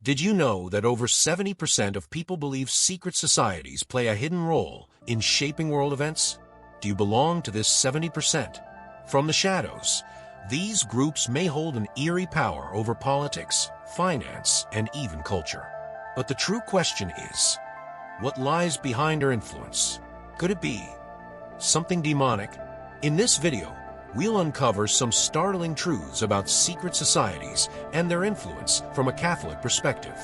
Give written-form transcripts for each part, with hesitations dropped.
Did you know that over 70% of people believe secret societies play a hidden role in shaping world events? Do you belong to this 70%? From the shadows, these groups may hold an eerie power over politics, finance, and even culture. But the true question is, what lies behind their influence? Could it be something demonic? In this video, we'll uncover some startling truths about secret societies and their influence from a Catholic perspective.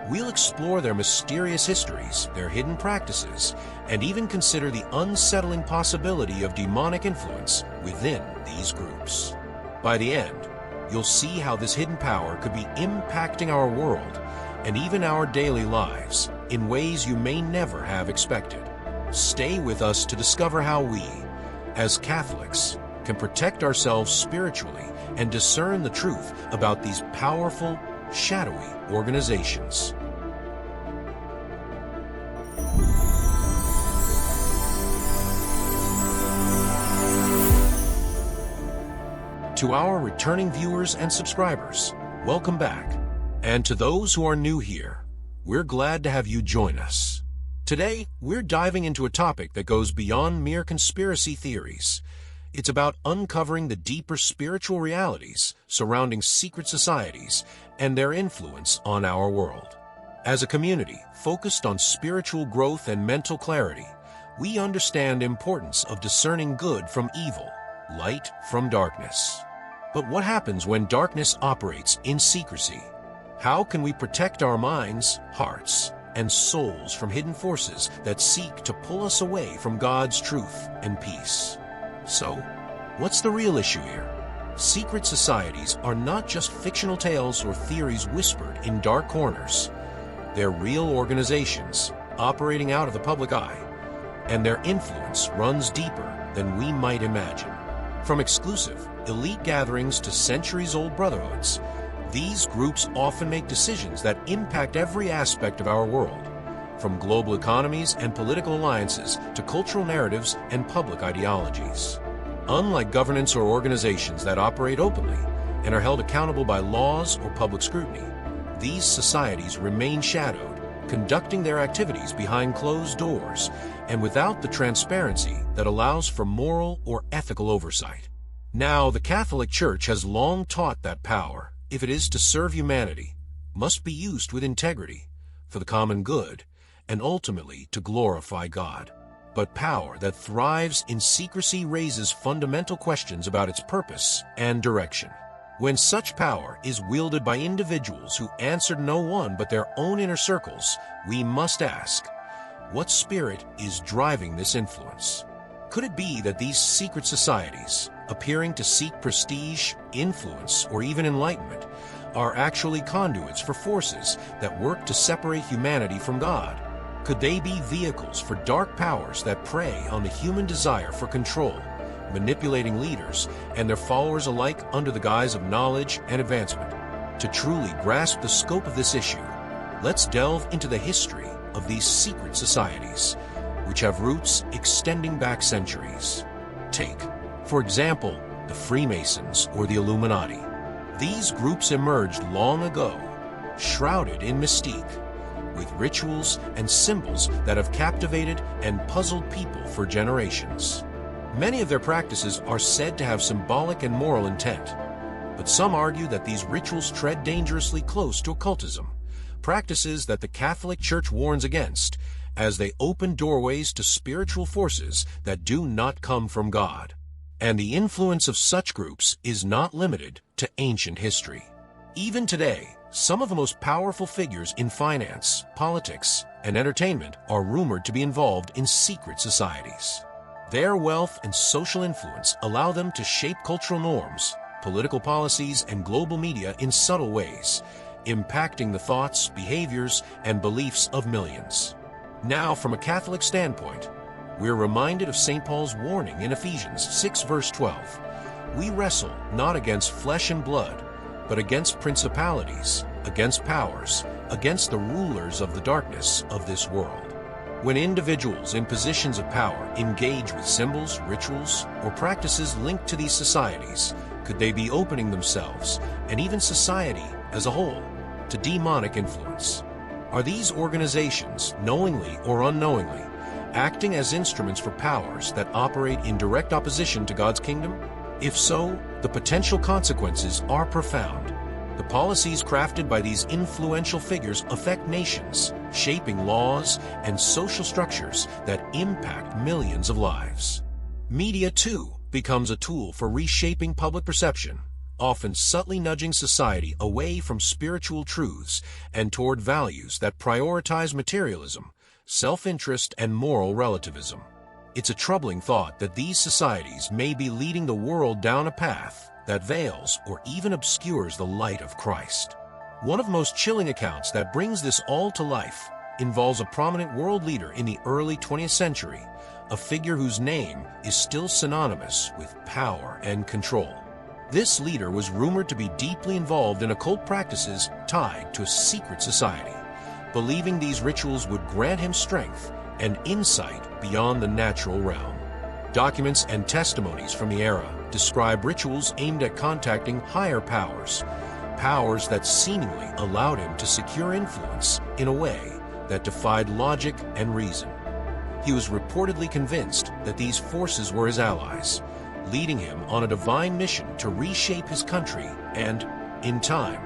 We'll explore their mysterious histories, their hidden practices, and even consider the unsettling possibility of demonic influence within these groups. By the end, you'll see how this hidden power could be impacting our world and even our daily lives in ways you may never have expected. Stay with us to discover how we, as Catholics, can protect ourselves spiritually and discern the truth about these powerful, shadowy organizations. To our returning viewers and subscribers, welcome back. And to those who are new here, we're glad to have you join us. Today, we're diving into a topic that goes beyond mere conspiracy theories. It's about uncovering the deeper spiritual realities surrounding secret societies and their influence on our world. As a community focused on spiritual growth and mental clarity, we understand the importance of discerning good from evil, light from darkness. But what happens when darkness operates in secrecy? How can we protect our minds, hearts, and souls from hidden forces that seek to pull us away from God's truth and peace? So, what's the real issue here? Secret societies are not just fictional tales or theories whispered in dark corners. They're real organizations operating out of the public eye, and their influence runs deeper than we might imagine. From exclusive, elite gatherings to centuries-old brotherhoods, these groups often make decisions that impact every aspect of our world, from global economies and political alliances to cultural narratives and public ideologies. Unlike governments or organizations that operate openly and are held accountable by laws or public scrutiny, these societies remain shadowed, conducting their activities behind closed doors and without the transparency that allows for moral or ethical oversight. Now, the Catholic Church has long taught that power, if it is to serve humanity, must be used with integrity, for the common good, and ultimately to glorify God. But power that thrives in secrecy raises fundamental questions about its purpose and direction. When such power is wielded by individuals who answer to no one but their own inner circles, we must ask, what spirit is driving this influence? Could it be that these secret societies, appearing to seek prestige, influence, or even enlightenment, are actually conduits for forces that work to separate humanity from God? Could they be vehicles for dark powers that prey on the human desire for control, manipulating leaders and their followers alike under the guise of knowledge and advancement? To truly grasp the scope of this issue, let's delve into the history of these secret societies, which have roots extending back centuries. Take, for example, the Freemasons or the Illuminati. These groups emerged long ago, shrouded in mystique, with rituals and symbols that have captivated and puzzled people for generations. Many of their practices are said to have symbolic and moral intent, but some argue that these rituals tread dangerously close to occultism, practices that the Catholic Church warns against, as they open doorways to spiritual forces that do not come from God. And the influence of such groups is not limited to ancient history. Even today, some of the most powerful figures in finance, politics, and entertainment are rumored to be involved in secret societies. Their wealth and social influence allow them to shape cultural norms, political policies, and global media in subtle ways, impacting the thoughts, behaviors, and beliefs of millions. Now, from a Catholic standpoint, we're reminded of St. Paul's warning in Ephesians 6 verse 12. We wrestle not against flesh and blood, but against principalities, against powers, against the rulers of the darkness of this world. When individuals in positions of power engage with symbols, rituals, or practices linked to these societies, could they be opening themselves, and even society as a whole, to demonic influence. Are these organizations, knowingly or unknowingly, acting as instruments for powers that operate in direct opposition to God's kingdom? If so, the potential consequences are profound. The policies crafted by these influential figures affect nations, shaping laws and social structures that impact millions of lives. Media, too, becomes a tool for reshaping public perception, often subtly nudging society away from spiritual truths and toward values that prioritize materialism, self-interest, and moral relativism. It's a troubling thought that these societies may be leading the world down a path that veils or even obscures the light of Christ. One of the most chilling accounts that brings this all to life involves a prominent world leader in the early 20th century, a figure whose name is still synonymous with power and control. This leader was rumored to be deeply involved in occult practices tied to a secret society, believing these rituals would grant him strength and insight beyond the natural realm. Documents and testimonies from the era describe rituals aimed at contacting higher powers, powers that seemingly allowed him to secure influence in a way that defied logic and reason. He was reportedly convinced that these forces were his allies, leading him on a divine mission to reshape his country and, in time,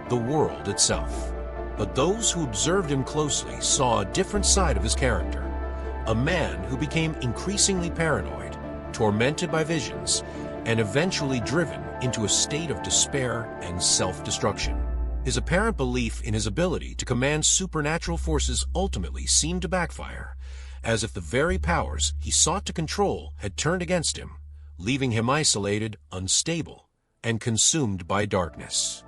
the world itself. But those who observed him closely saw a different side of his character, a man who became increasingly paranoid, tormented by visions, and eventually driven into a state of despair and self-destruction. His apparent belief in his ability to command supernatural forces ultimately seemed to backfire, as if the very powers he sought to control had turned against him, leaving him isolated, unstable, and consumed by darkness.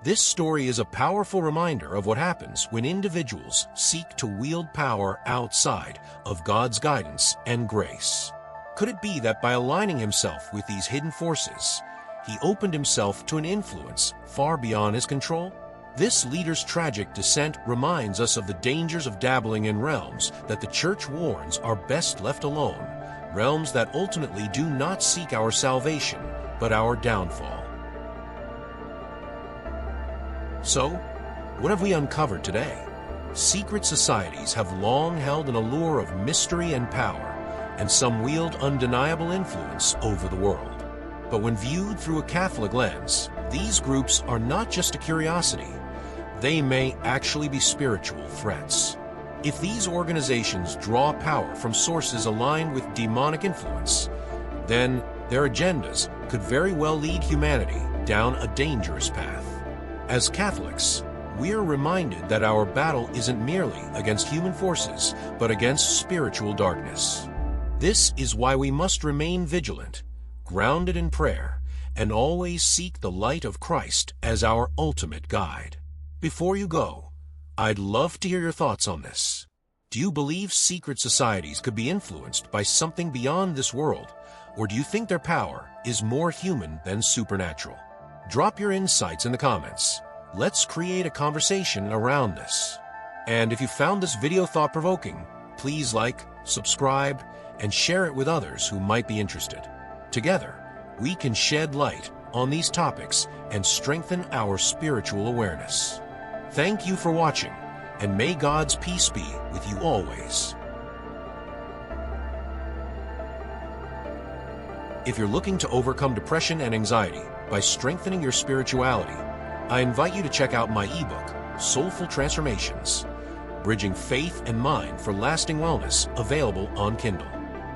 This story is a powerful reminder of what happens when individuals seek to wield power outside of God's guidance and grace. Could it be that by aligning himself with these hidden forces, he opened himself to an influence far beyond his control? This leader's tragic descent reminds us of the dangers of dabbling in realms that the Church warns are best left alone, realms that ultimately do not seek our salvation, but our downfall. So, what have we uncovered today? Secret societies have long held an allure of mystery and power, and some wield undeniable influence over the world. But when viewed through a Catholic lens, these groups are not just a curiosity. They may actually be spiritual threats. If these organizations draw power from sources aligned with demonic influence, then their agendas could very well lead humanity down a dangerous path. As Catholics, we are reminded that our battle isn't merely against human forces, but against spiritual darkness. This is why we must remain vigilant, grounded in prayer, and always seek the light of Christ as our ultimate guide. Before you go, I'd love to hear your thoughts on this. Do you believe secret societies could be influenced by something beyond this world, or do you think their power is more human than supernatural? Drop your insights in the comments. Let's create a conversation around this. And if you found this video thought-provoking, please like, subscribe, and share it with others who might be interested. Together, we can shed light on these topics and strengthen our spiritual awareness. Thank you for watching, and may God's peace be with you always. If you're looking to overcome depression and anxiety by strengthening your spirituality, I invite you to check out my ebook, Soulful Transformations, Bridging Faith and Mind for Lasting Wellness, available on Kindle.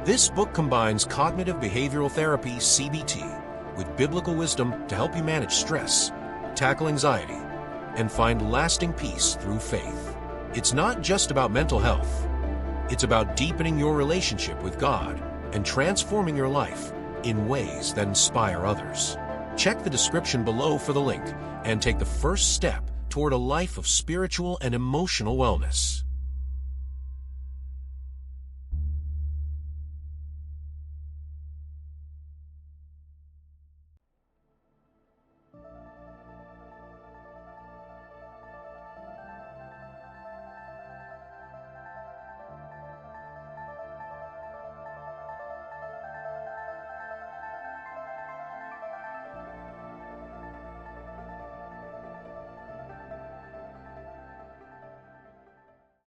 This book combines cognitive behavioral therapy, CBT, with biblical wisdom to help you manage stress, tackle anxiety, and find lasting peace through faith. It's not just about mental health. It's about deepening your relationship with God and transforming your life in ways that inspire others. Check the description below for the link and take the first step toward a life of spiritual and emotional wellness.